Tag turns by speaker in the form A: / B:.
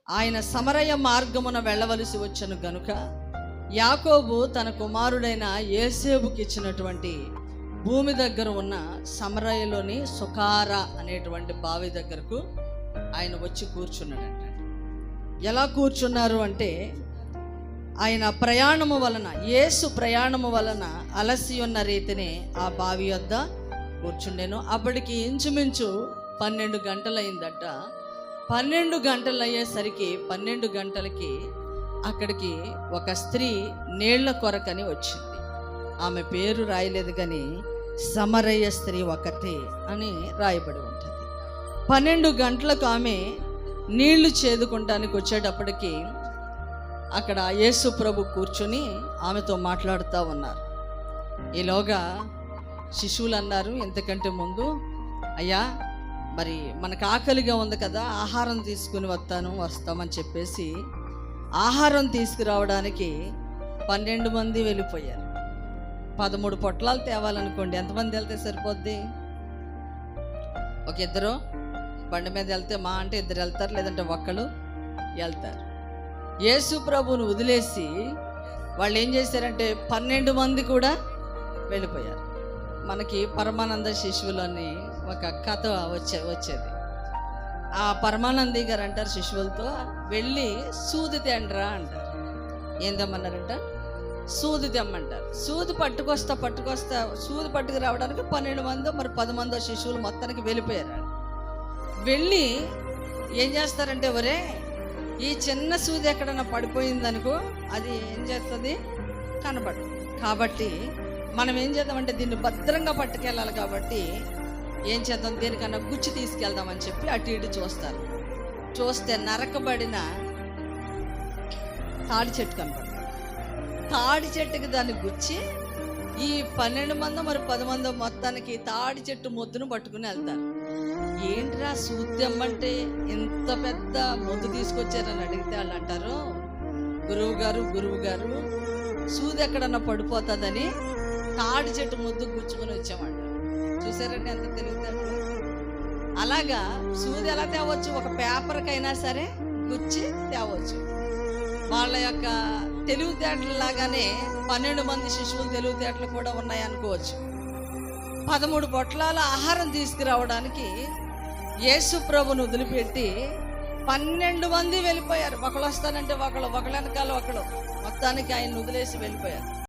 A: ఆయన సమరయ మార్గమున వెళ్ళవలసి వచ్చెను గనుక యాకోబు తన కుమారుడైన యోసేపుకి ఇచ్చినటువంటి భూమి దగ్గర ఉన్న సమరయలోని సుకార అనేటువంటి బావి దగ్గరకు ఆయన వచ్చి కూర్చున్నాడంట. ఎలా కూర్చున్నారు అంటే, ఆయన ప్రయాణము వలన, యేసు ప్రయాణము వలన అలసి ఉన్న రీతిని ఆ బావి వద్ద కూర్చుండెను. అప్పటికి ఇంచుమించు 12 గంటలైందట. 12 గంటలు అయ్యేసరికి 12 గంటలకి అక్కడికి ఒక స్త్రీ నీళ్ల కొరకని వచ్చింది. ఆమె పేరు రాయలేదు కానీ సమరయ స్త్రీ ఒకటే అని రాయబడి ఉంటుంది. 12 గంటలకు ఆమె నీళ్లు చేదుకుంటానికి వచ్చేటప్పటికి అక్కడ యేసు ప్రభు కూర్చొని ఆమెతో మాట్లాడుతూ ఉన్నారు. ఈలోగా శిశువులు అన్నారు ఎంతకంటే ముందు, అయ్యా మరి మనకు ఆకలిగా ఉంది కదా, ఆహారం తీసుకుని వస్తామని చెప్పేసి ఆహారం తీసుకురావడానికి 12 మంది వెళ్ళిపోయారు. 13 పొట్లాలు తేవాలనుకోండి, ఎంతమంది వెళ్తే సరిపోద్ది? ఒక ఇద్దరు బండి మీద వెళ్తే మా అంటే 2 వెళ్తారు, లేదంటే ఒక్కళ్ళు వెళ్తారు. యేసు ప్రభువును వదిలేసి వాళ్ళు ఏం చేశారంటే 12 మంది కూడా వెళ్ళిపోయారు. మనకి పరమానంద శిశువులని ఒక కథ వచ్చేది. ఆ పరమానంది గారు అంటారు శిశువులతో, వెళ్ళి సూది తేండ్రా అంటారు. ఏం తెమ్మన్నారంట? సూది తెమ్మంటారు. సూది పట్టుకొస్తా సూది పట్టుకు రావడానికి 12 మందో మరి 10 మందో శిశువులు మొత్తానికి వెళ్ళిపోయారు. వెళ్ళి ఏం చేస్తారంటే, ఒరే ఈ చిన్న సూది ఎక్కడన్నా పడిపోయిందనుకో అది ఏం చేస్తుంది, కనబడదు. కాబట్టి మనం ఏం చేద్దామంటే దీన్ని భద్రంగా పట్టుకెళ్ళాలి, కాబట్టి ఏం చేద్దాం, దేనికన్నా గుచ్చి తీసుకెళ్దామని చెప్పి అటు ఇటు చూస్తారు. చూస్తే నరకబడిన తాడి చెట్టు కనబడుతుంది. తాడి చెట్టుకి దాన్ని గుచ్చి ఈ 12 మందో మరి 10 మందో మొత్తానికి తాడి చెట్టు మొద్దును పట్టుకుని వెళ్తారు. ఏంట్రా సూది తెమ్మంటే ఇంత పెద్ద మొద్దు తీసుకొచ్చారని అడిగితే వాళ్ళు అంటారు, గురువు గారు సూది ఎక్కడన్నా పడిపోతుందని తాడి చెట్టు ముద్దు గుచ్చుకొని వచ్చామంట. చూసారండి ఎంత తెలివితేటలు. అలాగా సూది ఎలా తేవచ్చు, ఒక పేపర్కైనా సరే గుచ్చి తేవచ్చు. వాళ్ళ యొక్క తెలివితేటలు లాగానే 12 మంది శిశువుల తెలివితేటలు కూడా ఉన్నాయి అనుకోవచ్చు. 13 పొట్లాల ఆహారం తీసుకురావడానికి యేసు ప్రభును వదిలిపెట్టి 12 మంది వెళ్ళిపోయారు. ఒకళ్ళు వస్తానంటే ఒకళ్ళు వెనకాల ఒకళ్ళు, మొత్తానికి ఆయన వదిలేసి వెళ్ళిపోయారు.